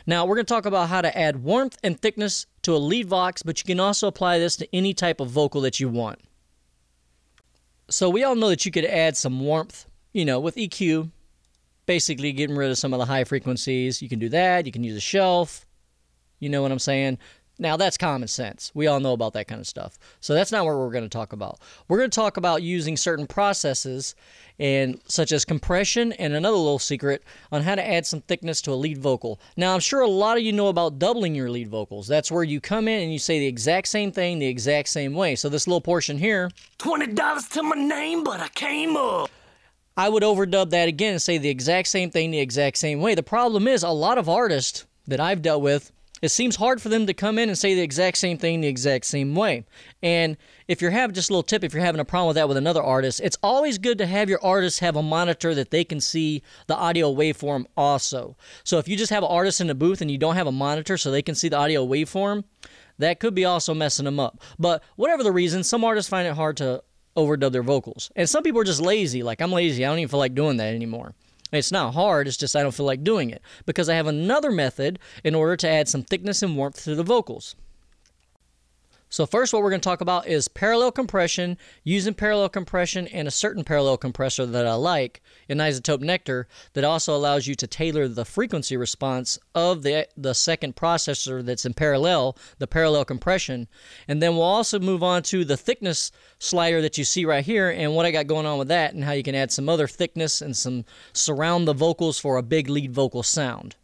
Now, we're going to talk about how to add warmth and thickness to a lead vox, but you can also apply this to any type of vocal that you want. So we all know that you could add some warmth, you know, with EQ, basically getting rid of some of the high frequencies. You can do that. You can use a shelf. You know what I'm saying? Now, that's common sense. We all know about that kind of stuff. So that's not what we're going to talk about. We're going to talk about using certain processes, and such as compression, and another little secret on how to add some thickness to a lead vocal. Now, I'm sure a lot of you know about doubling your lead vocals. That's where you come in and you say the exact same thing the exact same way. So this little portion here, $20 to my name, but I came up. I would overdub that again and say the exact same thing the exact same way. The problem is, a lot of artists that I've dealt with, it seems hard for them to come in and say the exact same thing the exact same way. And if you're having, just a little tip, if you're having a problem with that with another artist, it's always good to have your artist have a monitor that they can see the audio waveform also. So if you just have an artist in the booth and you don't have a monitor so they can see the audio waveform, that could be also messing them up. But whatever the reason, some artists find it hard to overdub their vocals. And some people are just lazy. Like, I'm lazy. I don't even feel like doing that anymore. It's not hard, it's just I don't feel like doing it, because I have another method in order to add some thickness and warmth to the vocals. So first, what we're going to talk about is parallel compression, using parallel compression and a certain parallel compressor that I like in Izotope Nectar that also allows you to tailor the frequency response of the second processor that's in parallel, the parallel compression. And then we'll also move on to the thickness slider that you see right here and what I got going on with that and how you can add some other thickness and some surround the vocals for a big lead vocal sound.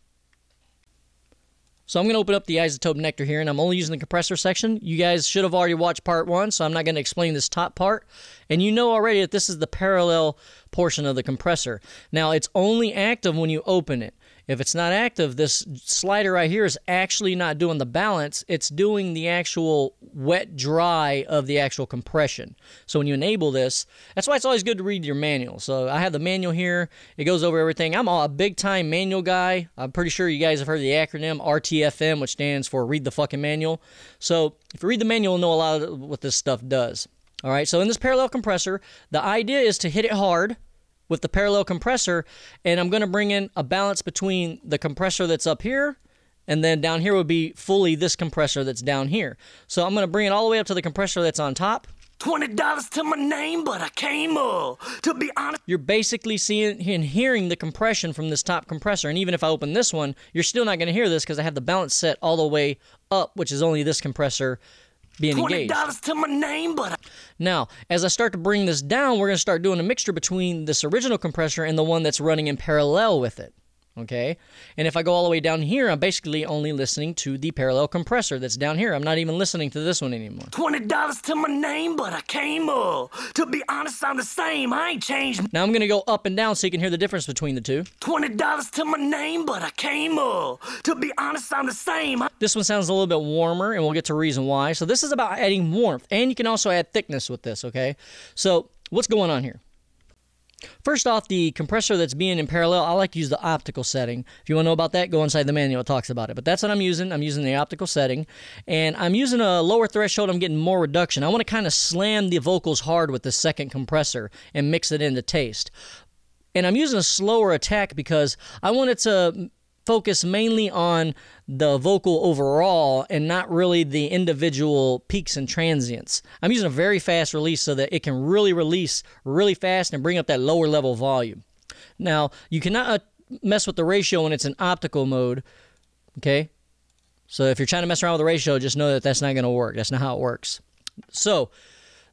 So I'm going to open up the Izotope Nectar here, and I'm only using the compressor section. You guys should have already watched part 1, so I'm not going to explain this top part. And you know already that this is the parallel portion of the compressor. Now, it's only active when you open it. If it's not active, this slider right here is actually not doing the balance. It's doing the actual wet-dry of the actual compression. So when you enable this, that's why it's always good to read your manual. So I have the manual here. It goes over everything. I'm a big-time manual guy. I'm pretty sure you guys have heard the acronym RTFM, which stands for Read the Fucking Manual. So if you read the manual, you'll know a lot of what this stuff does. All right, so in this parallel compressor, the idea is to hit it hard with the parallel compressor, and I'm going to bring in a balance between the compressor that's up here, and then down here would be fully this compressor that's down here. So I'm going to bring it all the way up to the compressor that's on top. $20 to my name, but I came up. To be honest, You're basically seeing and hearing the compression from this top compressor, and even if I open this one, you're still not going to hear this because I have the balance set all the way up, which is only this compressor being engaged. $20 to my name, but Now, as I start to bring this down, we're going to start doing a mixture between this original compressor and the one that's running in parallel with it. Okay? And if I go all the way down here, I'm basically only listening to the parallel compressor that's down here. I'm not even listening to this one anymore. $20 to my name, but I came up. To be honest, I'm the same. I ain't changed. Now I'm going to go up and down so you can hear the difference between the two. $20 to my name, but I came up. To be honest, I'm the same. This one sounds a little bit warmer, and we'll get to the reason why. So this is about adding warmth, and you can also add thickness with this, okay? So what's going on here? First off, the compressor that's being in parallel, I like to use the optical setting. If you want to know about that, go inside the manual. It talks about it. But that's what I'm using. I'm using the optical setting. And I'm using a lower threshold. I'm getting more reduction. I want to kind of slam the vocals hard with the second compressor and mix it into taste. And I'm using a slower attack because I want it to focus mainly on the vocal overall and not really the individual peaks and transients. I'm using a very fast release so that it can really release really fast and bring up that lower level volume. Now, you cannot mess with the ratio when it's in optical mode, okay? So if you're trying to mess around with the ratio, just know that that's not going to work. That's not how it works. So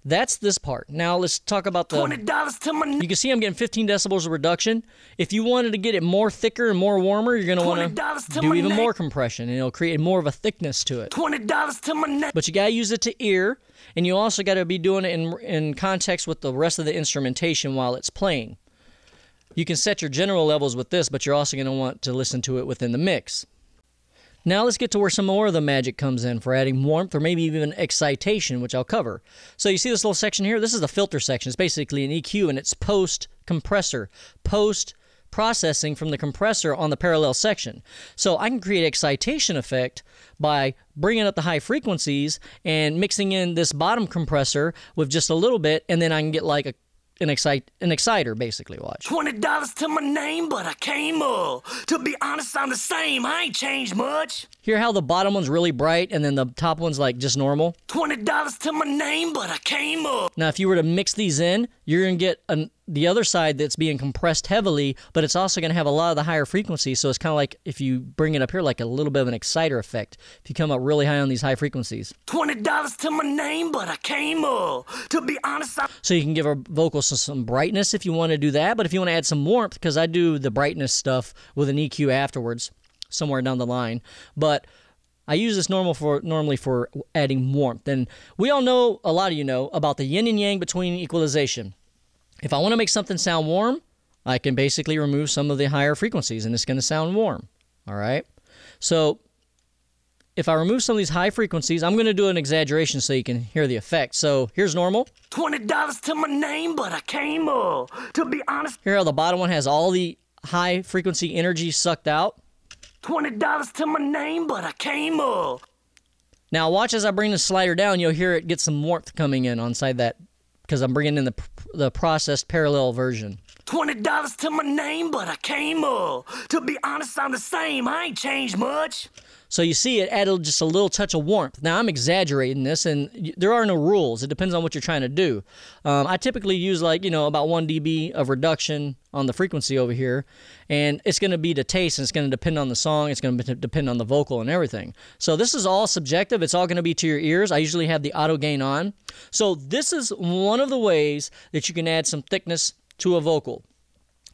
that's this part. Now let's talk about the $20 to my name. You can see I'm getting 15 decibels of reduction. If you wanted to get it more thicker and more warmer, you're going to want to do even more compression, and it'll create more of a thickness to it. $20 to my name. But you got to use it to ear, and you also got to be doing it in context with the rest of the instrumentation while it's playing. You can set your general levels with this, but you're also going to want to listen to it within the mix. Now let's get to where some more of the magic comes in for adding warmth or maybe even excitation, which I'll cover. So you see this little section here? This is the filter section. It's basically an EQ, and it's post-compressor, post-processing from the compressor on the parallel section. So I can create excitation effect by bringing up the high frequencies and mixing in this bottom compressor with just a little bit, and then I can get like a an exciter, basically. Watch. $20 to my name, but I came up. To be honest, I'm the same. I ain't changed much. Hear how the bottom one's really bright and then the top one's like just normal? $20 to my name, but I came up. Now, if you were to mix these in, you're going to get the other side that's being compressed heavily, but it's also going to have a lot of the higher frequencies. So it's kind of like if you bring it up here, like a little bit of an exciter effect. If you come up really high on these high frequencies. $20 to my name, but I came up. To be honest, So you can give our vocals some brightness if you want to do that. But if you want to add some warmth, because I do the brightness stuff with an EQ afterwards, somewhere down the line. But I use this normally for adding warmth. And we all know, a lot of you know, about the yin and yang between equalization. If I want to make something sound warm, I can basically remove some of the higher frequencies and it's going to sound warm. All right? So if I remove some of these high frequencies, I'm going to do an exaggeration so you can hear the effect. So here's normal. $20 to my name, but I came up. To be honest, Here how the bottom one has all the high frequency energy sucked out. $20 to my name, but I came up. Now watch as I bring the slider down, you'll hear it get some warmth coming in inside that, because I'm bringing in the processed parallel version. $20 to my name, but I came up. To be honest, I'm the same. I ain't changed much. So you see it added just a little touch of warmth. Now I'm exaggerating this, and there are no rules. It depends on what you're trying to do. I typically use about 1 dB of reduction on the frequency over here, and it's going to be to taste, and it's going to depend on the song. It's going to depend on the vocal and everything. So this is all subjective. It's all going to be to your ears. I usually have the auto gain on. So this is one of the ways that you can add some thickness to a vocal.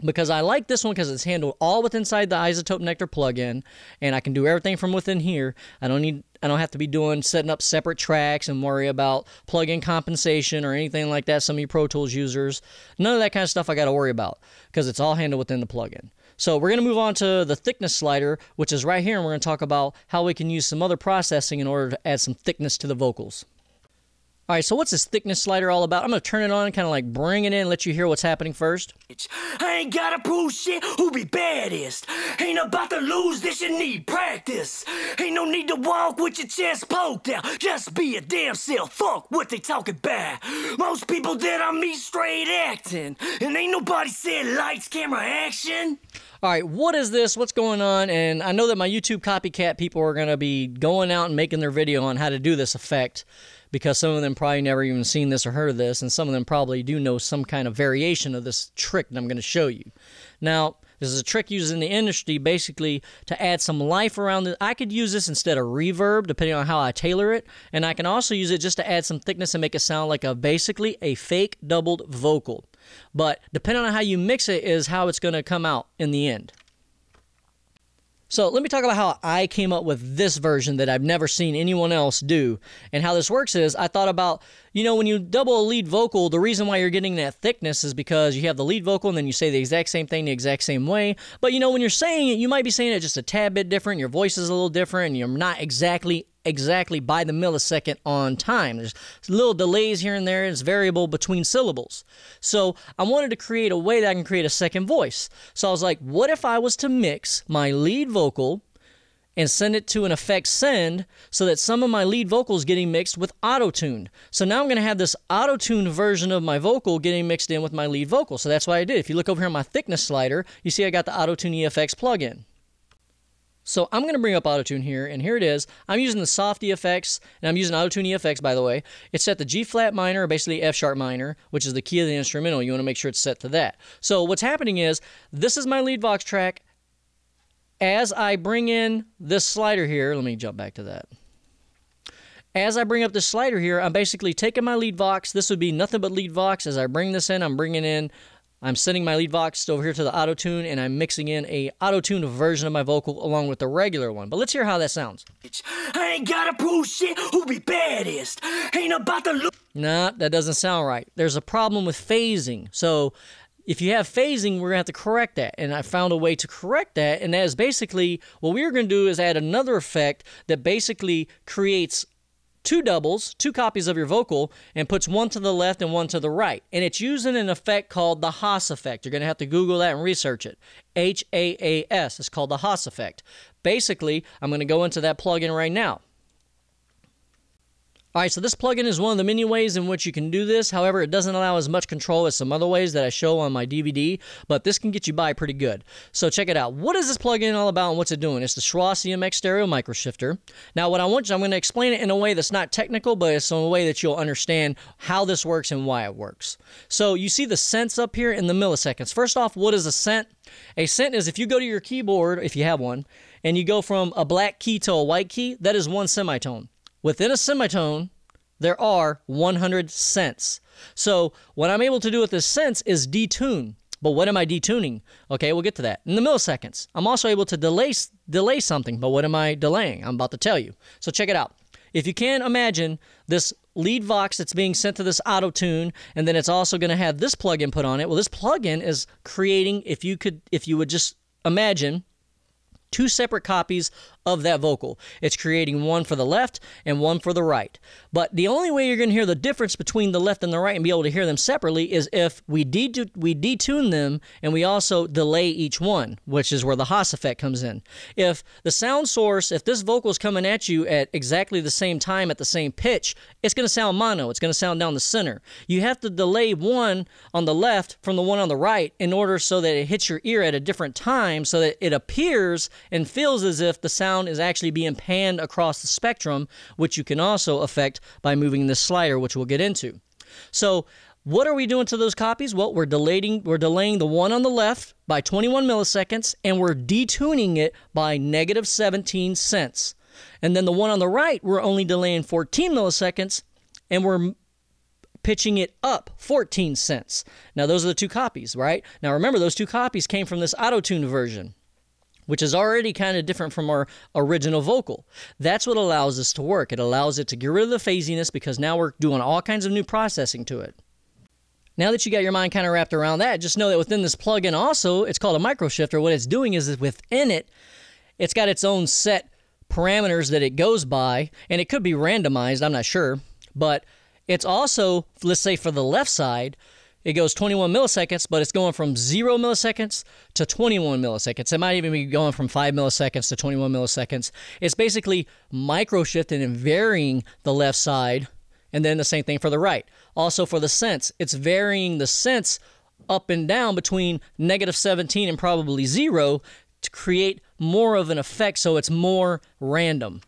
Because I like this one because it's handled all within inside the Izotope Nectar plugin, and I can do everything from within here. I don't have to be setting up separate tracks and worry about plugin compensation or anything like that. Some of you Pro Tools users, none of that kind of stuff I got to worry about because it's all handled within the plugin. So we're going to move on to the thickness slider, which is right here, and we're going to talk about how we can use some other processing in order to add some thickness to the vocals. All right, so what's this thickness slider all about? I'm going to turn it on and kind of like bring it in and let you hear what's happening first. I ain't gotta prove shit, who be baddest. Ain't about to lose this, you need practice. Ain't no need to walk with your chest poked out. Just be a damn self, fuck what they talking about. Most people that I meet straight acting. And ain't nobody said lights, camera, action. All right, what is this? What's going on? And I know that my YouTube copycat people are going to be going out and making their video on how to do this effect, because some of them probably never even seen this or heard of this, and some of them probably do know some kind of variation of this trick that I'm going to show you. Now, this is a trick used in the industry basically to add some life around it. I could use this instead of reverb, depending on how I tailor it, and I can also use it just to add some thickness and make it sound like basically a fake doubled vocal. But depending on how you mix it is how it's going to come out in the end. So let me talk about how I came up with this version that I've never seen anyone else do. And how this works is I thought about, when you double a lead vocal, the reason why you're getting that thickness is because you have the lead vocal and then you say the exact same thing the exact same way. But when you're saying it, you might be saying it just a tad bit different. Your voice is a little different and you're not exactly by the millisecond on time. There's little delays here and there. It's variable between syllables. So I wanted to create a way that I can create a second voice. So I was like, what if I was to mix my lead vocal and send it to an effect send so that some of my lead vocals getting mixed with auto-tuned. So now I'm going to have this auto-tuned version of my vocal getting mixed in with my lead vocal. So that's what I did. If you look over here on my thickness slider, you see I got the auto-tune EFX plugin. So I'm going to bring up Autotune here, and here it is. I'm using the soft EFX, and I'm using Autotune EFX, by the way. It's set to G flat minor, or basically F sharp minor, which is the key of the instrumental. You want to make sure it's set to that. So what's happening is, this is my lead vox track. As I bring in this slider here, let me jump back to that. As I bring up this slider here, I'm basically taking my lead vox. This would be nothing but lead vox. As I bring this in, I'm sending my lead vox over here to the auto-tune, and I'm mixing in a auto-tuned version of my vocal along with the regular one. But let's hear how that sounds. I ain't gotta prove shit, who be baddest. Ain't about to look. Nah, that doesn't sound right. There's a problem with phasing. So if you have phasing, we're going to have to correct that. And I found a way to correct that, and that is basically, what we're going to do is add another effect that basically creates two doubles, two copies of your vocal, and puts one to the left and one to the right. And it's using an effect called the Haas effect. You're going to have to Google that and research it. H-A-A-S. It's called the Haas effect. Basically, I'm going to go into that plugin right now. Alright, so this plugin is one of the many ways in which you can do this. However, it doesn't allow as much control as some other ways that I show on my DVD, but this can get you by pretty good. So check it out. What is this plugin all about and what's it doing? It's the Schwa CMX Stereo Microshifter. Now what I'm going to explain it in a way that's not technical, but it's in a way that you'll understand how this works and why it works. So you see the cents up here in the milliseconds. First off, what is a cent? A cent is if you go to your keyboard, if you have one, and you go from a black key to a white key, that is one semitone. Within a semitone, there are 100 cents. So what I'm able to do with this cents is detune. But what am I detuning? Okay, we'll get to that. In the milliseconds, I'm also able to delay something. But what am I delaying? I'm about to tell you. So check it out. If you can imagine this lead vox that's being sent to this auto tune, and then it's also going to have this plugin put on it. Well, this plugin is creating, if you would just imagine, two separate copies of that vocal. It's creating one for the left and one for the right. But the only way you're going to hear the difference between the left and the right and be able to hear them separately is if we detune them and we also delay each one, which is where the Haas effect comes in. If the sound source, if this vocal is coming at you at exactly the same time at the same pitch, it's going to sound mono. It's going to sound down the center. You have to delay one on the left from the one on the right in order so that it hits your ear at a different time so that it appears and feels as if the sound is actually being panned across the spectrum, which you can also affect by moving this slider, which we'll get into. So what are we doing to those copies? Well, we're delaying the one on the left by 21 milliseconds, and we're detuning it by negative 17 cents. And then the one on the right, we're only delaying 14 milliseconds, and we're pitching it up 14 cents. Now, those are the two copies, right? Now, remember, those two copies came from this auto-tune version, which is already kind of different from our original vocal. That's what allows this to work. It allows it to get rid of the phasiness because now we're doing all kinds of new processing to it. Now that you got your mind kind of wrapped around that, just know that within this plugin also, it's called a microshifter. What it's doing is within it, it's got its own set parameters that it goes by, and it could be randomized, I'm not sure, but it's also, let's say for the left side, it goes 21 milliseconds, but it's going from 0 milliseconds to 21 milliseconds. It might even be going from 5 milliseconds to 21 milliseconds. It's basically micro-shifting and varying the left side, and then the same thing for the right. Also for the cents, it's varying the cents up and down between negative 17 and probably 0 to create more of an effect so it's more random.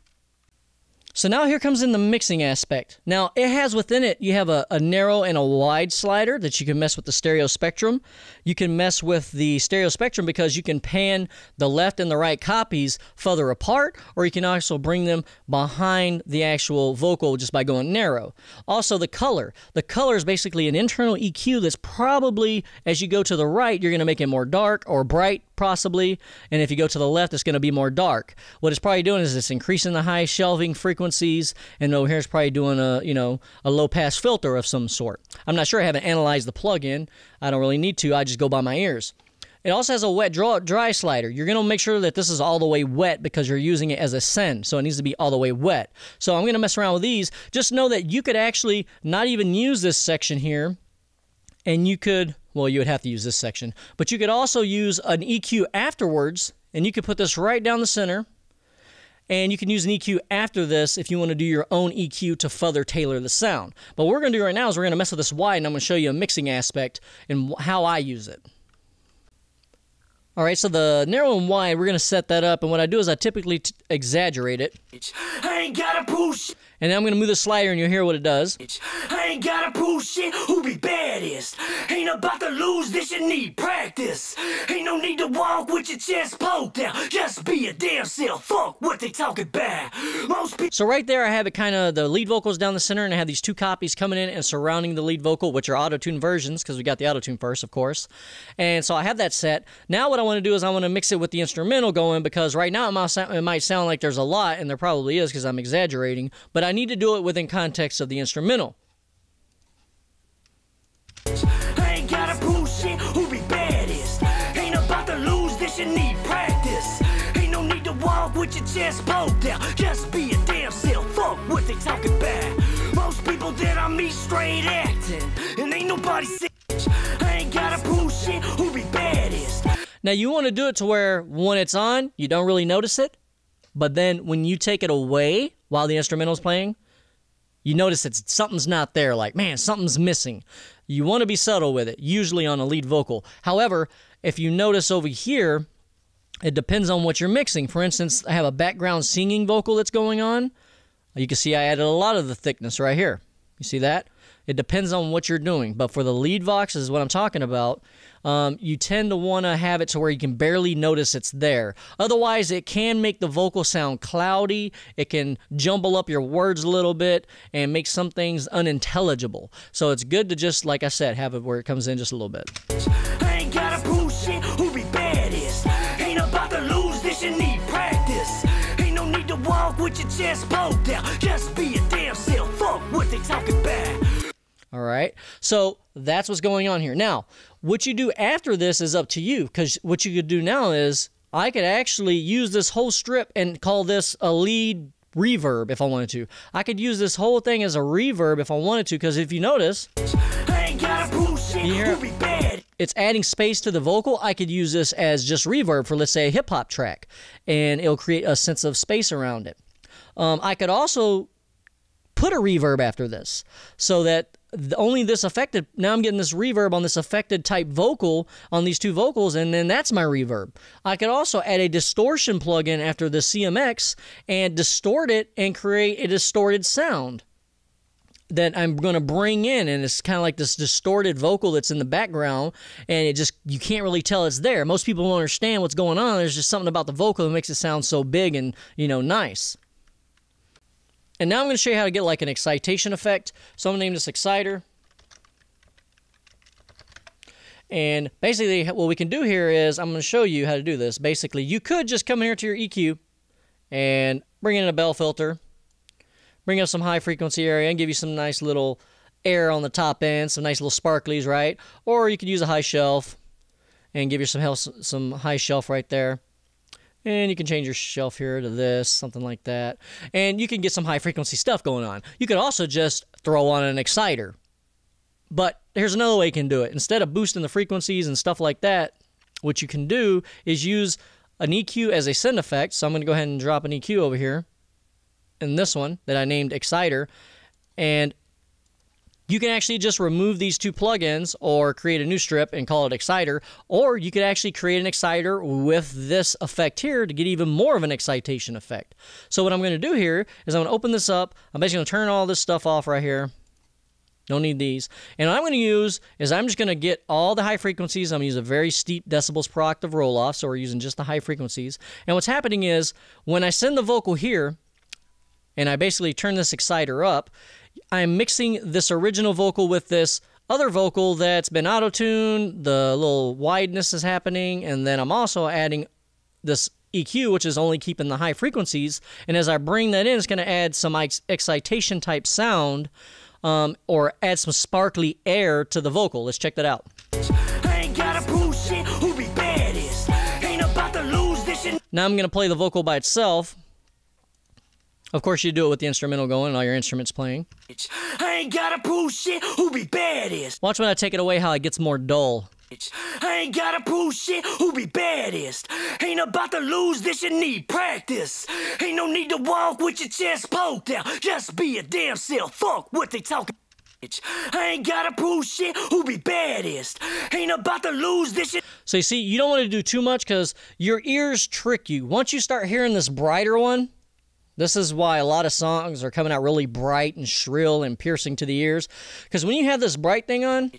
So now here comes in the mixing aspect. Now it has within it, you have a narrow and a wide slider that you can mess with the stereo spectrum. You can mess with the stereo spectrum because you can pan the left and the right copies further apart, or you can also bring them behind the actual vocal just by going narrow. Also the color. The color is basically an internal EQ that's probably, as you go to the right, you're going to make it more dark or bright possibly, and if you go to the left, it's going to be more dark. What it's probably doing is it's increasing the high shelving frequencies, and over here it's probably doing a low pass filter of some sort. I'm not sure. I haven't analyzed the plugin. I don't really need to. I just go by my ears. It also has a wet dry slider. You're going to make sure that this is all the way wet because you're using it as a send, so it needs to be all the way wet. So I'm going to mess around with these. Just know that you could actually not even use this section here, and you could, well, you would have to use this section, but you could also use an EQ afterwards, and you could put this right down the center, and you can use an EQ after this if you want to do your own EQ to further tailor the sound. But what we're going to do right now is we're going to mess with this wide, and I'm going to show you a mixing aspect and how I use it. Alright, so the narrow and wide, we're going to set that up, and what I do is I typically exaggerate it. I ain't gotta prove shit. And then I'm going to move the slider and you'll hear what it does. I ain't gotta prove shit, who be baddest. Ain't about to lose this, you need practice. Ain't no need to walk with your chest poked out. Just be a damn self, fuck what they talking about. Most people. So right there I have it kind of, the lead vocals down the center, and I have these two copies coming in and surrounding the lead vocal, which are auto-tune versions, because we got the auto-tune first, of course. And so I have that set. Now what I want to do is I want to mix it with the instrumental going, because right now it might sound like there's a lot, and there probably is because I'm exaggerating, but I need to do it within context of the instrumental. I ain't gotta prove shit, who be baddest. Ain't about to lose this, you need practice. Ain't no need to walk with your chest poked out. Just be a damn self, fuck what they talking about. Most people that I meet straight acting, and ain't nobody sick. I ain't gotta prove shit, who be baddest. Now you want to do it to where when it's on, you don't really notice it, but then when you take it away while the instrumental's playing, you notice that something's not there, like, man, something's missing. You want to be subtle with it, usually on a lead vocal. However, if you notice over here, it depends on what you're mixing. For instance, I have a background singing vocal that's going on. You can see I added a lot of the thickness right here. You see that? It depends on what you're doing. But for the lead vox is what I'm talking about. You tend to want to have it to where you can barely notice it's there. Otherwise, it can make the vocal sound cloudy. It can jumble up your words a little bit and make some things unintelligible. So it's good to just, like I said, have it where it comes in just a little bit. I ain't gotta prove shit, who be baddest. Ain't about to lose this, you need practice. Ain't no need to walk with your chest poked out. Just be a damn self, fuck what they talking about. All right, so that's what's going on here. Now, what you do after this is up to you, because what you could do now is I could actually use this whole strip and call this a lead reverb if I wanted to. I could use this whole thing as a reverb if I wanted to, because if you notice, I ain't gotta prove shit, who be bad. It's adding space to the vocal. I could use this as just reverb for, let's say, a hip-hop track, and it'll create a sense of space around it. I could also put a reverb after this so that only this affected, now I'm getting this reverb on this affected type vocal on these two vocals, and then that's my reverb. I could also add a distortion plugin after the CMX and distort it and create a distorted sound that I'm going to bring in, and it's kind of like this distorted vocal that's in the background, and it just, you can't really tell it's there. Most people don't understand what's going on. There's just something about the vocal that makes it sound so big and, you know, nice. And now I'm going to show you how to get like an excitation effect. So I'm going to name this Exciter. And basically what we can do here is I'm going to show you how to do this. Basically, you could just come here to your EQ and bring in a bell filter, bring up some high frequency area and give you some nice little air on the top end, some nice little sparklies, right? Or you could use a high shelf and give you some high shelf right there. And you can change your shelf here to this, something like that. And you can get some high frequency stuff going on. You could also just throw on an exciter. But here's another way you can do it. Instead of boosting the frequencies and stuff like that, what you can do is use an EQ as a send effect. So I'm going to go ahead and drop an EQ over here in this one that I named Exciter. And you can actually just remove these two plugins or create a new strip and call it Exciter, or you could actually create an exciter with this effect here to get even more of an excitation effect. So what I'm going to do here is I'm going to open this up. I'm basically going to turn all this stuff off right here. Don't need these. And what I'm going to use is I'm just going to get all the high frequencies. I'm going to use a very steep decibels per octave roll-off, so we're using just the high frequencies. And what's happening is when I send the vocal here, and I basically turn this exciter up, I'm mixing this original vocal with this other vocal that's been auto-tuned, the little wideness is happening, and then I'm also adding this EQ, which is only keeping the high frequencies, and as I bring that in, it's going to add some excitation type sound, or add some sparkly air to the vocal. Let's check that out. I ain't gotta prove shit, who be baddest. Ain't about to lose this. Now I'm going to play the vocal by itself. Of course, you do it with the instrumental going and all your instruments playing. I ain't gotta prove shit, who be baddest. Watch when I take it away how it gets more dull. I ain't gotta prove shit, who be baddest. Ain't about to lose this, you need practice. Ain't no need to walk with your chest poked out. Just be a damn self, fuck what they talking. I ain't gotta prove shit, who be baddest. Ain't about to lose this shit. So you see, you don't want to do too much because your ears trick you. Once you start hearing this brighter one, this is why a lot of songs are coming out really bright and shrill and piercing to the ears. Because when you have this bright thing on,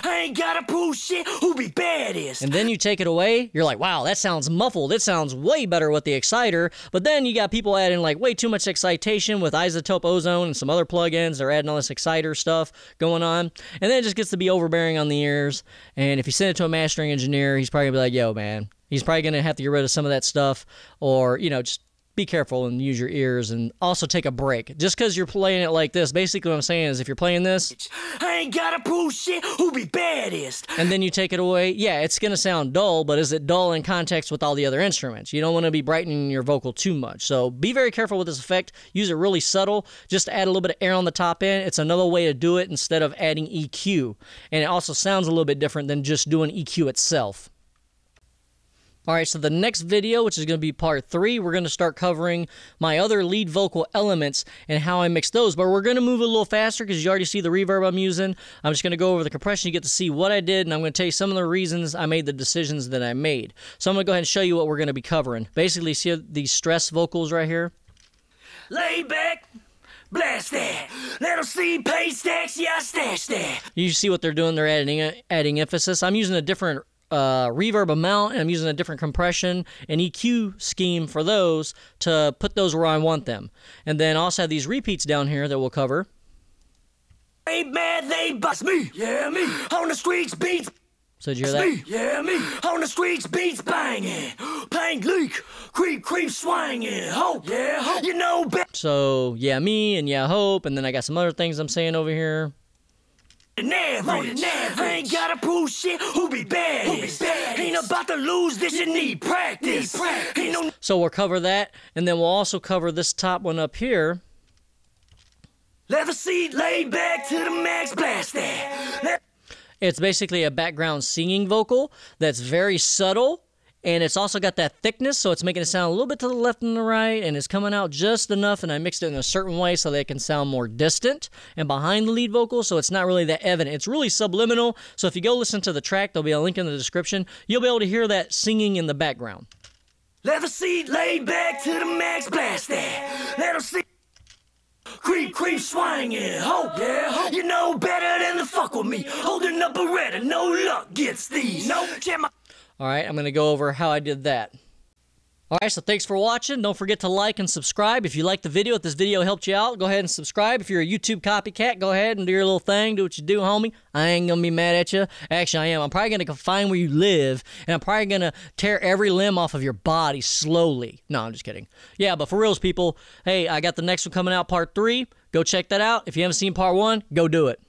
I ain't gotta prove shit, who be baddest. And then you take it away, you're like, wow, that sounds muffled. It sounds way better with the exciter. But then you got people adding like way too much excitation with Izotope Ozone and some other plugins. They're adding all this exciter stuff going on. And then it just gets to be overbearing on the ears. And if you send it to a mastering engineer, he's probably gonna be like, yo, man. He's probably going to have to get rid of some of that stuff, or, you know, just be careful and use your ears, and also take a break. Just because you're playing it like this, basically what I'm saying is if you're playing this, I ain't gotta prove shit, who be baddest. And then you take it away, yeah, it's going to sound dull, but is it dull in context with all the other instruments? You don't want to be brightening your vocal too much. So be very careful with this effect. Use it really subtle, just to add a little bit of air on the top end. It's another way to do it instead of adding EQ. And it also sounds a little bit different than just doing EQ itself. Alright, so the next video, which is going to be part 3, we're going to start covering my other lead vocal elements and how I mix those. But we're going to move a little faster because you already see the reverb I'm using. I'm just going to go over the compression. You get to see what I did, and I'm going to tell you some of the reasons I made the decisions that I made. So I'm going to go ahead and show you what we're going to be covering. Basically, see these stress vocals right here? Lay back, blast that. Let them see pay stacks, yeah, stash that. You see what they're doing? They're adding emphasis. I'm using a different reverb amount, and I'm using a different compression and EQ scheme for those to put those where I want them. And then also have these repeats down here that we'll cover. Ain't mad, they bust me, yeah, me. On the streets, beats. So did you hear that? Me, yeah, me. On the streets, beats banging. Bang, leak, creep, swinging. Hope, yeah, hope. You know better. So, yeah, me and yeah, hope. And then I got some other things I'm saying over here. Average. Ain't gotta prove shit. Who be bad? Ain't about to lose this. You need practice. Ain't no. So we'll cover that, and then we'll also cover this top one up here. Leather seat laid back to the max, blast that. It's basically a background singing vocal that's very subtle, and it's also got that thickness, so it's making it sound a little bit to the left and the right, and it's coming out just enough, and I mixed it in a certain way so that it can sound more distant and behind the lead vocal, so it's not really that evident. It's really subliminal, so if you go listen to the track, there'll be a link in the description, you'll be able to hear that singing in the background. Leather seat laid back to the max, blast that. Let them see. Creep, swinging. Hope, yeah, hope. You know better than to fuck with me. Holding up a red and no luck gets these. No, jam. Alright, I'm going to go over how I did that. Alright, so thanks for watching. Don't forget to like and subscribe. If you liked the video, if this video helped you out, go ahead and subscribe. If you're a YouTube copycat, go ahead and do your little thing. Do what you do, homie. I ain't going to be mad at you. Actually, I am. I'm probably going to find where you live, and I'm probably going to tear every limb off of your body slowly. No, I'm just kidding. Yeah, but for reals, people, hey, I got the next one coming out, part 3. Go check that out. If you haven't seen part 1, go do it.